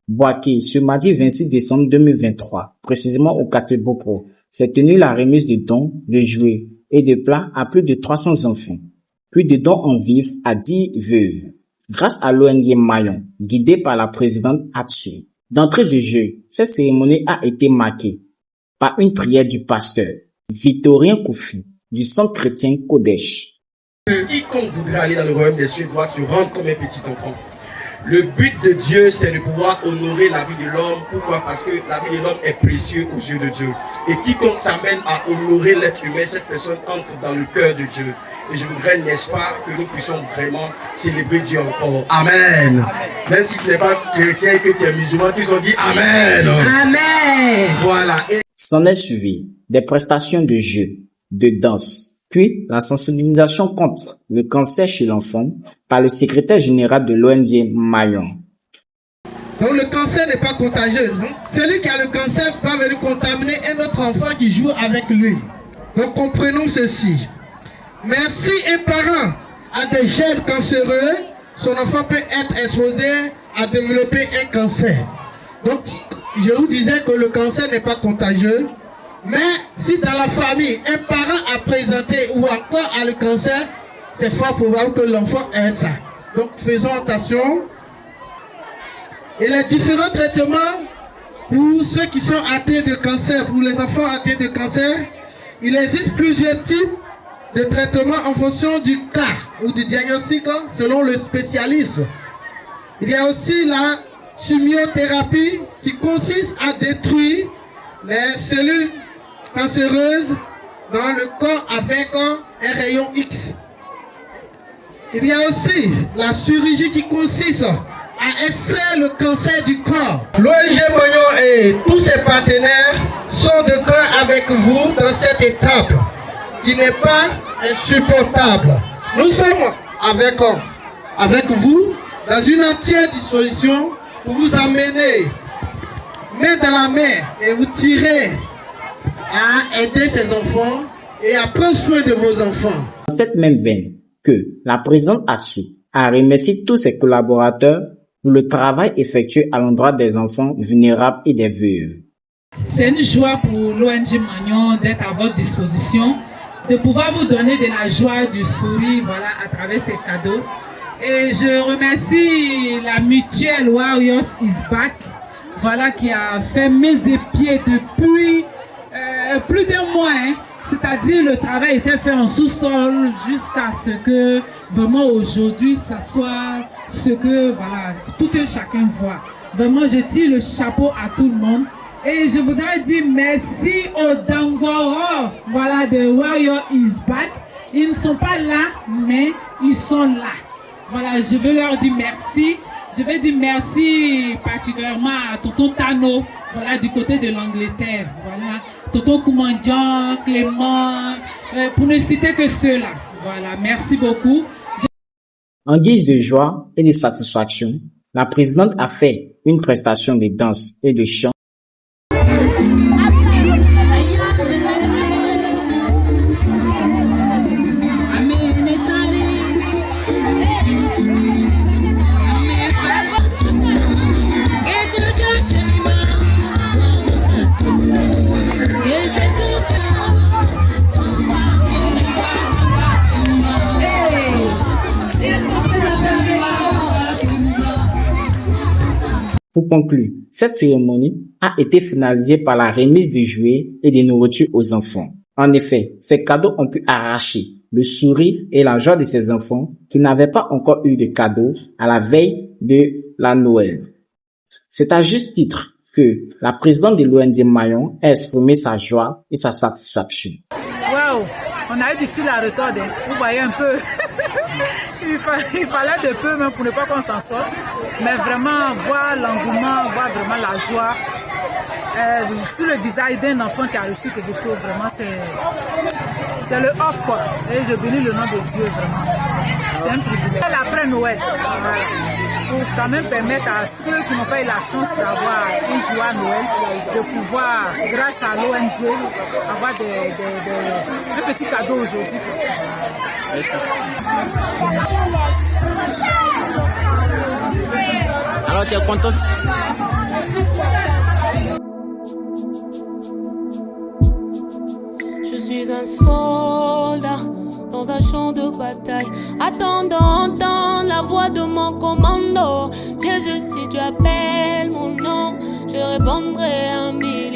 Boaké, ce mardi 26 décembre 2023, précisément au quartier Bopro, s'est tenue la remise de dons, de jouets et de plats à plus de 300 enfants, puis de dons en vivres à 10 veuves. Grâce à l'ONG Mayon, guidée par la présidente Atsu. D'entrée de jeu, cette cérémonie a été marquée par une prière du pasteur Victorien Koufi du centre chrétien Kodesh. Quiconque voudrait aller dans le royaume des cieux doit se rendre comme un petit enfant. Le but de Dieu, c'est de pouvoir honorer la vie de l'homme. Pourquoi? Parce que la vie de l'homme est précieuse aux yeux de Dieu. Et quiconque s'amène à honorer l'être humain, cette personne entre dans le cœur de Dieu. Et je voudrais, n'est-ce pas, que nous puissions vraiment célébrer Dieu encore. Amen. Même si tu n'es pas chrétien et que tu es musulman, tous ont dit Amen. Amen. Voilà. S'en est suivi des prestations de jeu, de danse, puis la sensibilisation contre le cancer chez l'enfant par le secrétaire général de l'ONG Mayon. Donc le cancer n'est pas contagieux. Donc, celui qui a le cancer va venir contaminer un autre enfant qui joue avec lui. Donc comprenons ceci. Mais si un parent a des gènes cancéreux, son enfant peut être exposé à développer un cancer. Donc je vous disais que le cancer n'est pas contagieux. Mais si dans la famille, un parent a présenté ou encore a le cancer, c'est fort probable que l'enfant ait ça. Donc faisons attention. Et les différents traitements pour ceux qui sont atteints de cancer, pour les enfants atteints de cancer, il existe plusieurs types de traitements en fonction du cas ou du diagnostic selon le spécialiste. Il y a aussi la chimiothérapie qui consiste à détruire les cellules cancéreuses dans le corps avec un rayon X. Il y a aussi la chirurgie qui consiste à extraire le cancer du corps. L'ONG Mayon et tous ses partenaires sont de cœur avec vous dans cette étape qui n'est pas insupportable. Nous sommes avec vous dans une entière disposition pour vous amener main dans la main et vous tirer à aider ces enfants et à prendre soin de vos enfants. Dans cette même veine que la présidente Atsu a remercié tous ses collaborateurs pour le travail effectué à l'endroit des enfants vulnérables et des veuves. C'est une joie pour l'ONG Mayon d'être à votre disposition, de pouvoir vous donner de la joie, du sourire, voilà, à travers ces cadeaux. Et je remercie la mutuelle Warriors is Back, voilà, qui a fait mes épieds depuis plus d'un mois, hein. C'est-à-dire le travail était fait en sous-sol jusqu'à ce que vraiment aujourd'hui ça soit ce que voilà tout un chacun voit. Vraiment je tire le chapeau à tout le monde et je voudrais dire merci aux Dangoro, voilà, de Warrior is Back. Ils ne sont pas là mais ils sont là. Voilà, je veux leur dire merci. Je vais dire merci particulièrement à Tonton Tano, voilà, du côté de l'Angleterre, voilà, Tonton Koumandian, Clément, pour ne citer que ceux-là. Voilà, merci beaucoup. En guise de joie et de satisfaction, la présidente a fait une prestation de danse et de chant. Pour conclure, cette cérémonie a été finalisée par la remise de jouets et de nourriture aux enfants. En effet, ces cadeaux ont pu arracher le sourire et la joie de ces enfants qui n'avaient pas encore eu de cadeaux à la veille de la Noël. C'est à juste titre que la présidente de l'ONG Mayon a exprimé sa joie et sa satisfaction. Waouh, on a eu du fil à retordre, vous voyez un peu. Il fallait de peu même pour ne pas qu'on s'en sorte. Mais vraiment, voir l'engouement, voir vraiment la joie sur le visage d'un enfant qui a reçu quelque chose, vraiment c'est le off quoi. Et je bénis le nom de Dieu vraiment. C'est un privilège. Après Noël, pour quand même permettre à ceux qui n'ont pas eu la chance d'avoir une joie à Noël, de pouvoir, grâce à l'ONG, avoir un petit cadeau aujourd'hui. Merci. Alors tu es contente? Je suis un soldat dans un champ de bataille, attendant d'entendre la voix de mon commando. Jésus, si tu appelles mon nom, je répondrai 1 000